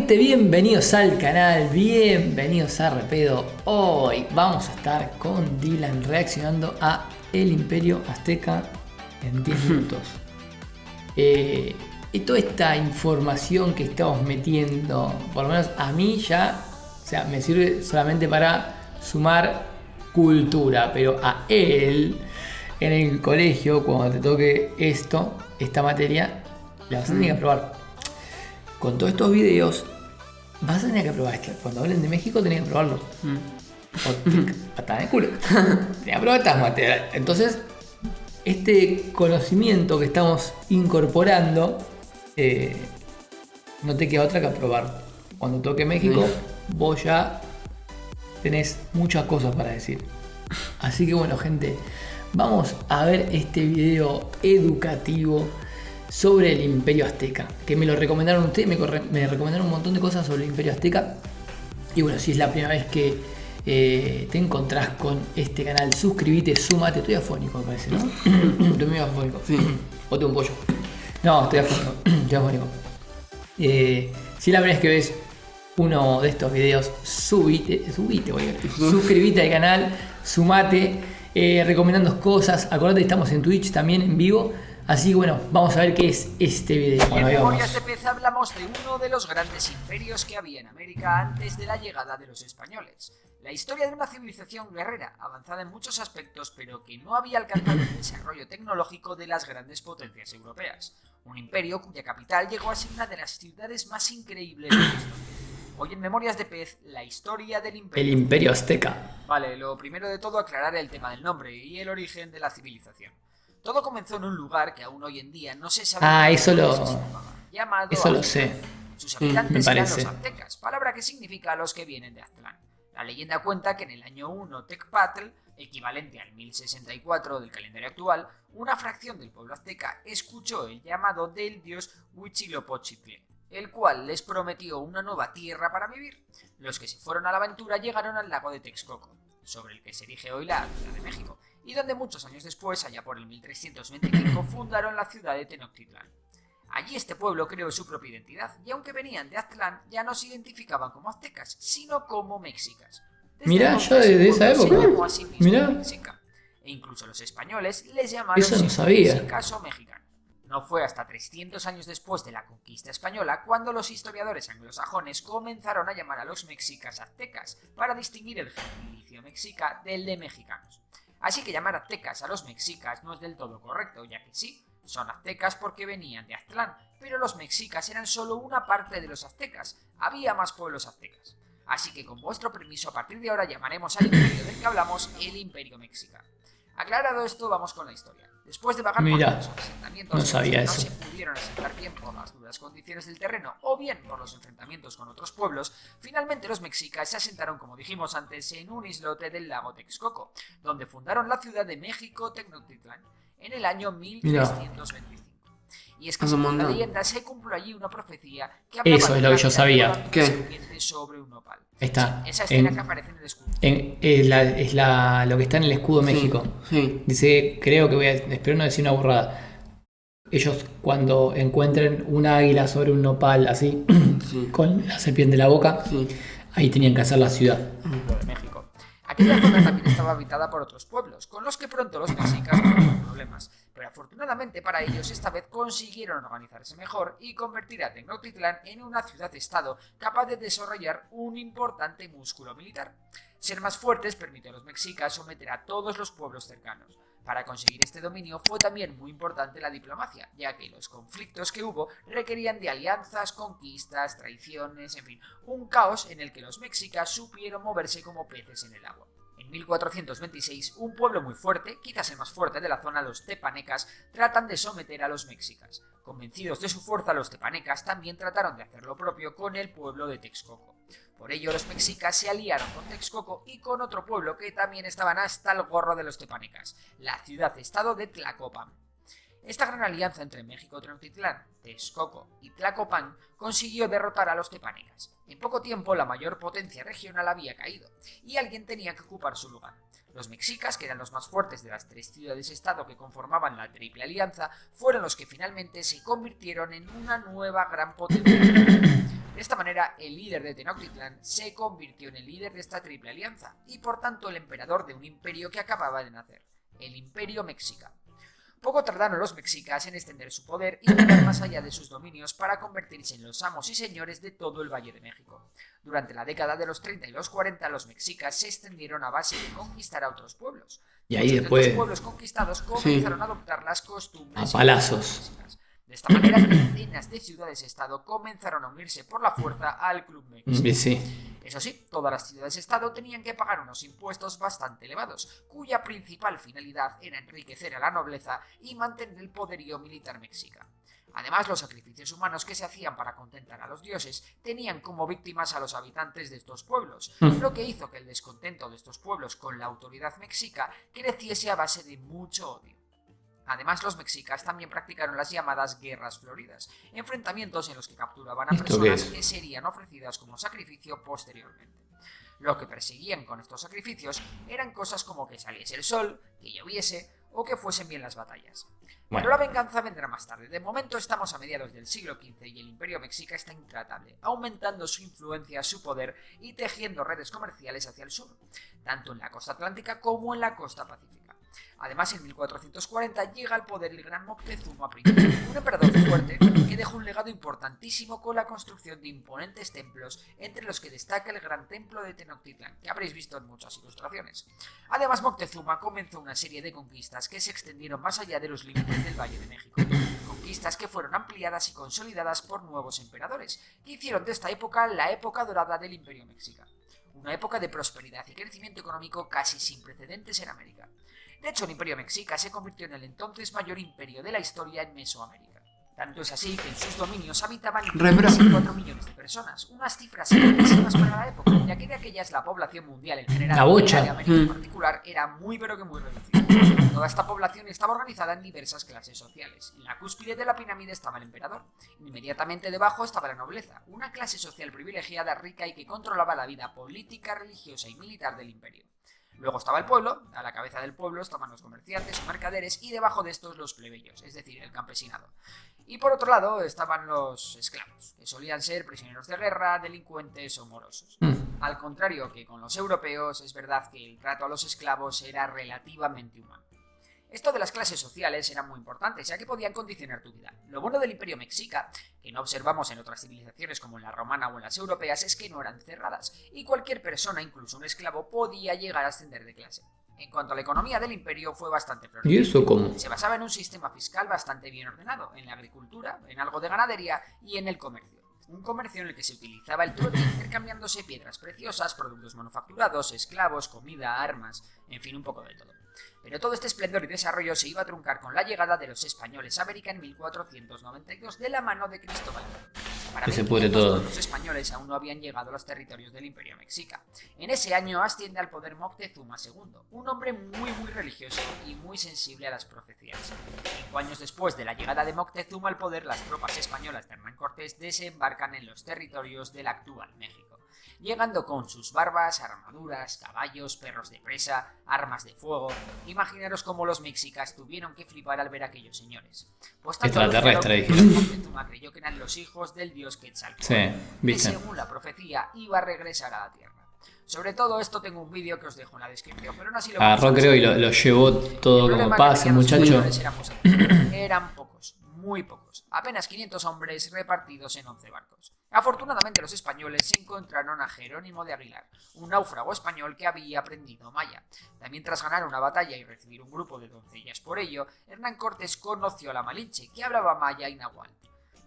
gente? Bienvenidos al canal, bienvenidos a Repedo. Hoy vamos a estar con Dylan reaccionando a El Imperio Azteca en 10 minutos. Y toda esta información que estamos metiendo, por lo menos a mí ya, o sea, me sirve solamente para sumar cultura, pero a él en el colegio, cuando te toque esta materia, la vas a tener que probar. Con todos estos videos vas a tener que probar esto. Cuando hablen de México tenés que probarlo. Patada en el culo. Tenés que probar estas materias. Entonces, este conocimiento que estamos incorporando, no te queda otra que probarlo. Cuando toque México, vos ya tenés muchas cosas para decir. Así que bueno, gente, vamos a ver este video educativo sobre el Imperio Azteca, que me lo recomendaron ustedes, me recomendaron un montón de cosas sobre el Imperio Azteca. Y bueno, si es la primera vez que te encontrás con este canal, suscríbete, súmate. Estoy afónico, me parece, ¿no? Estoy medio afónico. Sí. O tengo un pollo. No, estoy afónico. Estoy afónico. Si es la primera vez que ves uno de estos videos, suscríbete al canal, sumate, recomendando cosas. Acordate que estamos en Twitch también en vivo. Así que bueno, vamos a ver qué es este video. Bueno, en Memorias de Pez hablamos de uno de los grandes imperios que había en América antes de la llegada de los españoles. La historia de una civilización guerrera, avanzada en muchos aspectos, pero que no había alcanzado el desarrollo tecnológico de las grandes potencias europeas. Un imperio cuya capital llegó a ser una de las ciudades más increíbles de la historia. Hoy en Memorias de Pez, la historia del imperio. El Imperio Azteca. Vale, lo primero de todo aclarar el tema del nombre y el origen de la civilización. Todo comenzó en un lugar que aún hoy en día no se sabe. Eso lo sé. Sus habitantes me eran parece. los aztecas, palabra que significa los que vienen de Aztlán. La leyenda cuenta que en el año 1 Tecpatl, equivalente al 1064 del calendario actual, una fracción del pueblo azteca escuchó el llamado del dios Huitzilopochtli, el cual les prometió una nueva tierra para vivir. Los que se fueron a la aventura llegaron al lago de Texcoco, sobre el que se erige hoy la Ciudad de México, y donde muchos años después, allá por el 1325, fundaron la ciudad de Tenochtitlán. Allí este pueblo creó su propia identidad, y aunque venían de Aztlán, ya no se identificaban como aztecas, sino como mexicas. Mirá, yo de esa época. Mirá. Mexica, e incluso los españoles les llamaron Eso no sabía. mexicas o mexicanos. No fue hasta 300 años después de la conquista española cuando los historiadores anglosajones comenzaron a llamar a los mexicas aztecas para distinguir el gentilicio mexica del de mexicanos. Así que llamar aztecas a los mexicas no es del todo correcto, ya que sí, son aztecas porque venían de Aztlán, pero los mexicas eran solo una parte de los aztecas, había más pueblos aztecas. Así que con vuestro permiso, a partir de ahora llamaremos al imperio del que hablamos el Imperio Mexica. Aclarado esto, vamos con la historia. Después de vagar por los asentamientos no sabía que eso. no se pudieron asentar bien por las duras condiciones del terreno o bien por los enfrentamientos con otros pueblos, finalmente los mexicas se asentaron, como dijimos antes, en un islote del lago Texcoco, donde fundaron la ciudad de México Tenochtitlán en el año 1325. Y es que según la leyenda se cumplió allí una profecía que hablaba Eso es lo que yo sabía. ¿Qué? Serpiente sobre un nopal. Está. Sí, esa escena que aparece en el escudo. Lo que está en el escudo de México. Sí. Dice, creo que espero no decir una burrada. Ellos cuando encuentren un águila sobre un nopal así, con la serpiente en la boca, ahí tenían que hacer la ciudad. De México. Aquella zona también estaba habitada por otros pueblos, con los que pronto los mexicas tuvieron problemas, pero afortunadamente para ellos esta vez consiguieron organizarse mejor y convertir a Tenochtitlán en una ciudad-estado capaz de desarrollar un importante músculo militar. Ser más fuertes permitió a los mexicas someter a todos los pueblos cercanos. Para conseguir este dominio fue también muy importante la diplomacia, ya que los conflictos que hubo requerían de alianzas, conquistas, traiciones, en fin, un caos en el que los mexicas supieron moverse como peces en el agua. En 1426, un pueblo muy fuerte, quizás el más fuerte de la zona, los tepanecas, tratan de someter a los mexicas. Convencidos de su fuerza, los tepanecas también trataron de hacer lo propio con el pueblo de Texcoco. Por ello, los mexicas se aliaron con Texcoco y con otro pueblo que también estaban hasta el gorro de los tepanecas, la ciudad-estado de Tlacopan. Esta gran alianza entre México Tenochtitlán, Texcoco y Tlacopan consiguió derrotar a los tepanecas. En poco tiempo la mayor potencia regional había caído, y alguien tenía que ocupar su lugar. Los mexicas, que eran los más fuertes de las tres ciudades-estado que conformaban la Triple Alianza, fueron los que finalmente se convirtieron en una nueva gran potencia. De esta manera manera, el líder de Tenochtitlan se convirtió en el líder de esta triple alianza y por tanto el emperador de un imperio que acababa de nacer, el Imperio Mexica. Poco tardaron los mexicas en extender su poder y llegar más allá de sus dominios para convertirse en los amos y señores de todo el Valle de México. Durante la década de los 30 y los 40, los mexicas se extendieron a base de conquistar a otros pueblos. Y ahí Muchos después... de estos pueblos conquistados comenzaron a adoptar las costumbres a palazos. mexicas. De esta manera, decenas de ciudades-estado comenzaron a unirse por la fuerza al Club México. Sí. Eso sí, todas las ciudades-estado tenían que pagar unos impuestos bastante elevados, cuya principal finalidad era enriquecer a la nobleza y mantener el poderío militar mexica. Además, los sacrificios humanos que se hacían para contentar a los dioses tenían como víctimas a los habitantes de estos pueblos, lo que hizo que el descontento de estos pueblos con la autoridad mexica creciese a base de mucho odio. Además, los mexicas también practicaron las llamadas guerras floridas, enfrentamientos en los que capturaban a personas que serían ofrecidas como sacrificio posteriormente. Lo que perseguían con estos sacrificios eran cosas como que saliese el sol, que lloviese o que fuesen bien las batallas. Pero la venganza vendrá más tarde. De momento estamos a mediados del siglo XV y el Imperio Mexica está intratable, aumentando su influencia, su poder y tejiendo redes comerciales hacia el sur, tanto en la costa atlántica como en la costa pacífica. Además, en 1440 llega al poder el gran Moctezuma I, un emperador fuerte que dejó un legado importantísimo con la construcción de imponentes templos, entre los que destaca el gran templo de Tenochtitlan, que habréis visto en muchas ilustraciones. Además, Moctezuma comenzó una serie de conquistas que se extendieron más allá de los límites del Valle de México, conquistas que fueron ampliadas y consolidadas por nuevos emperadores, que hicieron de esta época la época dorada del Imperio Mexica, una época de prosperidad y crecimiento económico casi sin precedentes en América. De hecho, el Imperio Mexica se convirtió en el entonces mayor imperio de la historia en Mesoamérica. Tanto es así que en sus dominios habitaban 4 millones de personas, unas cifras altísimas para la época, ya que de aquellas la población mundial en general y de América en particular era muy pero que muy reducida. Toda esta población estaba organizada en diversas clases sociales. En la cúspide de la pirámide estaba el emperador. Inmediatamente debajo estaba la nobleza, una clase social privilegiada, rica y que controlaba la vida política, religiosa y militar del imperio. Luego estaba el pueblo, a la cabeza del pueblo estaban los comerciantes o mercaderes y debajo de estos los plebeyos, es decir, el campesinado. Y por otro lado estaban los esclavos, que solían ser prisioneros de guerra, delincuentes o morosos. Al contrario que con los europeos, es verdad que el trato a los esclavos era relativamente humano. Esto de las clases sociales era muy importante, ya que podían condicionar tu vida. Lo bueno del Imperio Mexica, que no observamos en otras civilizaciones como en la romana o en las europeas, es que no eran cerradas, y cualquier persona, incluso un esclavo, podía llegar a ascender de clase. En cuanto a la economía del imperio, fue bastante florida. ¿Y eso cómo? Se basaba en un sistema fiscal bastante bien ordenado, en la agricultura, en algo de ganadería y en el comercio. Un comercio en el que se utilizaba el trueque intercambiándose piedras preciosas, productos manufacturados, esclavos, comida, armas, en fin, un poco de todo. Pero todo este esplendor y desarrollo se iba a truncar con la llegada de los españoles a América en 1492 de la mano de Cristóbal Colón. Para 1500 los españoles aún no habían llegado a los territorios del Imperio Mexica. En ese año asciende al poder Moctezuma II, un hombre muy religioso y muy sensible a las profecías. 5 años después de la llegada de Moctezuma al poder, las tropas españolas de Hernán Cortés desembarcan en los territorios del actual México, llegando con sus barbas, armaduras, caballos, perros de presa, armas de fuego. Imaginaros cómo los mexicas tuvieron que flipar al ver a aquellos señores. Pues tanto extraterrestre, Moctezuma creyó que eran los hijos del dios Quetzalcóatl, que según la profecía iba a regresar a la tierra. Sobre todo esto tengo un vídeo que os dejo en la descripción, pero no así lo agarró creo y lo llevó todo como pase, muchacho. Eran pocos, muy pocos, apenas 500 hombres repartidos en 11 barcos. Afortunadamente los españoles se encontraron a Jerónimo de Aguilar, un náufrago español que había aprendido maya. También tras ganar una batalla y recibir un grupo de doncellas por ello, Hernán Cortés conoció a la Malinche, que hablaba maya y náhuatl.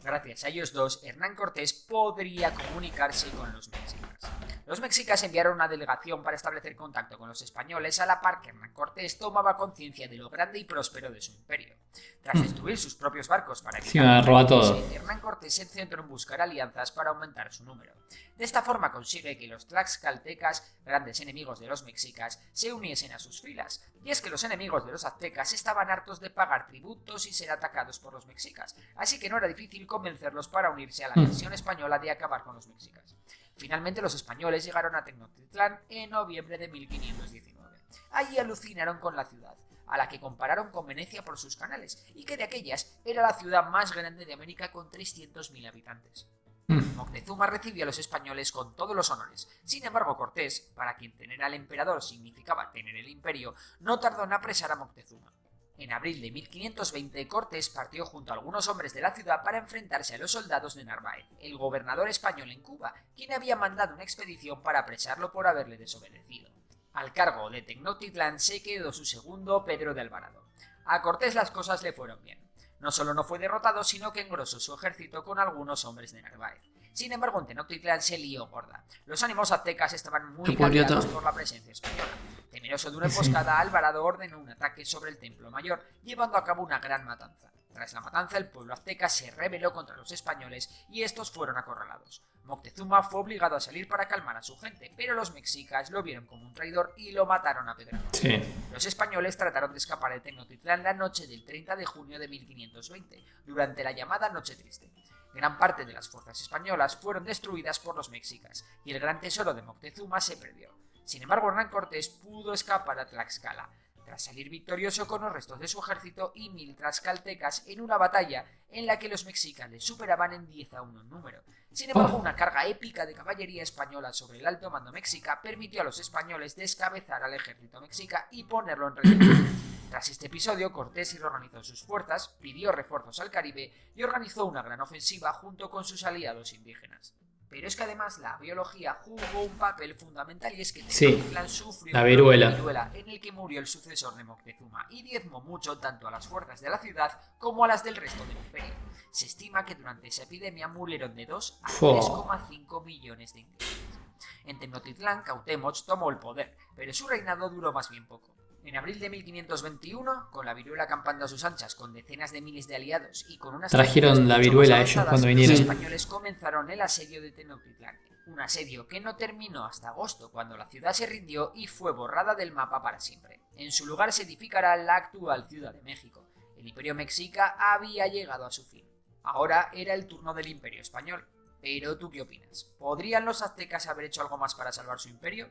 Gracias a ellos dos, Hernán Cortés podría comunicarse con los mexicas. Los mexicas enviaron una delegación para establecer contacto con los españoles, a la par que Hernán Cortés tomaba conciencia de lo grande y próspero de su imperio. Tras destruir sus propios barcos para evitar Hernán Cortés se centró en buscar alianzas para aumentar su número. De esta forma consigue que los tlaxcaltecas, grandes enemigos de los mexicas, se uniesen a sus filas. Y es que los enemigos de los aztecas estaban hartos de pagar tributos y ser atacados por los mexicas, así que no era difícil convencerlos para unirse a la misión española de acabar con los mexicas. Finalmente los españoles llegaron a Tenochtitlán en noviembre de 1519. Allí alucinaron con la ciudad, a la que compararon con Venecia por sus canales, y que de aquellas era la ciudad más grande de América con 300.000 habitantes. Moctezuma recibió a los españoles con todos los honores. Sin embargo, Cortés, para quien tener al emperador significaba tener el imperio, no tardó en apresar a Moctezuma. En abril de 1520, Cortés partió junto a algunos hombres de la ciudad para enfrentarse a los soldados de Narváez, el gobernador español en Cuba, quien había mandado una expedición para apresarlo por haberle desobedecido. Al cargo de Tenochtitlán se quedó su segundo, Pedro de Alvarado. A Cortés las cosas le fueron bien. No solo no fue derrotado, sino que engrosó su ejército con algunos hombres de Narváez. Sin embargo, en Tenochtitlán se lió gorda. Los ánimos aztecas estaban muy caldeados por la presencia española. Temeroso de una emboscada, Alvarado ordenó un ataque sobre el Templo Mayor, llevando a cabo una gran matanza. Tras la matanza, el pueblo azteca se rebeló contra los españoles y estos fueron acorralados. Moctezuma fue obligado a salir para calmar a su gente, pero los mexicas lo vieron como un traidor y lo mataron a pedradas. Sí. Los españoles trataron de escapar de Tenochtitlán la noche del 30 de junio de 1520, durante la llamada Noche Triste. Gran parte de las fuerzas españolas fueron destruidas por los mexicas, y el gran tesoro de Moctezuma se perdió. Sin embargo, Hernán Cortés pudo escapar a Tlaxcala, tras salir victorioso con los restos de su ejército y 1000 tlaxcaltecas en una batalla en la que los mexicas le superaban en 10-1 en número. Sin embargo, una carga épica de caballería española sobre el alto mando mexica permitió a los españoles descabezar al ejército mexica y ponerlo en relieve. Tras este episodio, Cortés reorganizó sus fuerzas, pidió refuerzos al Caribe y organizó una gran ofensiva junto con sus aliados indígenas. Pero es que además la biología jugó un papel fundamental, y es que Tenochtitlán sufrió la viruela en el que murió el sucesor de Moctezuma y diezmó mucho tanto a las fuerzas de la ciudad como a las del resto del imperio. Se estima que durante esa epidemia murieron de 2 a 3,5 millones de indígenas. En Tenochtitlán, Cuauhtémoc tomó el poder, pero su reinado duró más bien poco. En abril de 1521, con la viruela campando a sus anchas, con decenas de miles de aliados y con unas... Trajeron la viruela ellos cuando vinieron. Los españoles comenzaron el asedio de Tenochtitlán. Un asedio que no terminó hasta agosto, cuando la ciudad se rindió y fue borrada del mapa para siempre. En su lugar se edificará la actual Ciudad de México. El imperio mexica había llegado a su fin. Ahora era el turno del imperio español. Pero ¿tú qué opinas? ¿Podrían los aztecas haber hecho algo más para salvar su imperio?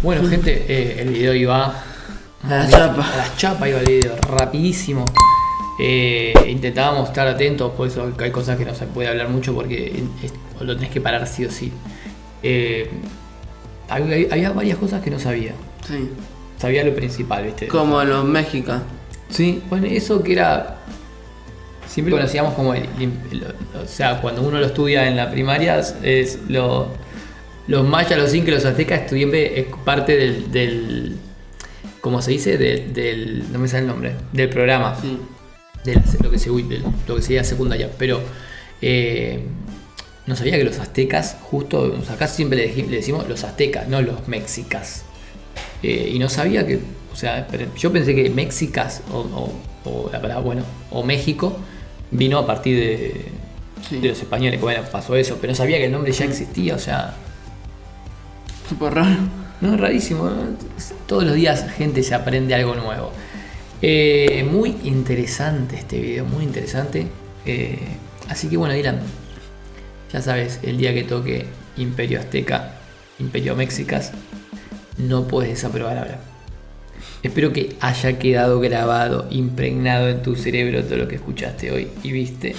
Bueno, gente, el video iba a la chapa. A la chapa iba el video, rapidísimo. Intentábamos estar atentos, por eso hay cosas que no se puede hablar mucho porque lo tenés que parar sí o sí. Había varias cosas que no sabía. Sí. Sabía lo principal, ¿viste? Como los mexicanos. Sí, bueno, eso que era... Siempre conocíamos como o sea, cuando uno lo estudia en la primaria, es los mayas, los incas, los aztecas, siempre es parte del ¿cómo se dice? No me sale el nombre, del programa. Sí. De lo que sería secundaria. Pero no sabía que los aztecas, justo, acá siempre le decimos los aztecas, no los mexicas. Y no sabía que, o sea, yo pensé que mexicas o México vino a partir de los españoles, que bueno, pasó eso, pero no sabía que el nombre ya existía, o sea... Súper raro. No, rarísimo, ¿no? Todos los días, gente, se aprende algo nuevo. Muy interesante este video, muy interesante. Así que bueno, Dylan, ya sabes, el día que toque Imperio Azteca, Imperio Mexicas, no puedes desaprobar ahora. Espero que haya quedado grabado, impregnado en tu cerebro todo lo que escuchaste hoy y viste.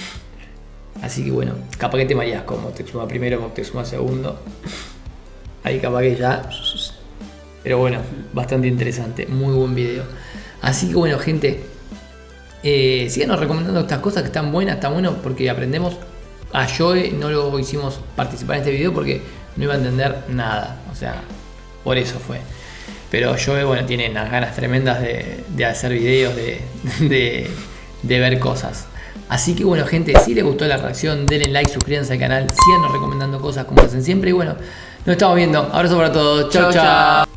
Así que bueno, capaz que te mareas con Moctezuma primero, Moctezuma segundo. Ahí capaz que ya... Pero bueno, bastante interesante, muy buen video. Así que bueno, gente, síganos recomendando estas cosas que están buenas, está bueno porque aprendemos. A Joe no lo hicimos participar en este video porque no iba a entender nada, o sea, por eso fue. Pero Joe, bueno, tiene unas ganas tremendas de hacer videos, de ver cosas. Así que bueno, gente, si les gustó la reacción, denle like, suscríbanse al canal, síganos recomendando cosas como hacen siempre. Y bueno, nos estamos viendo. Abrazo para todos. Chau, chau.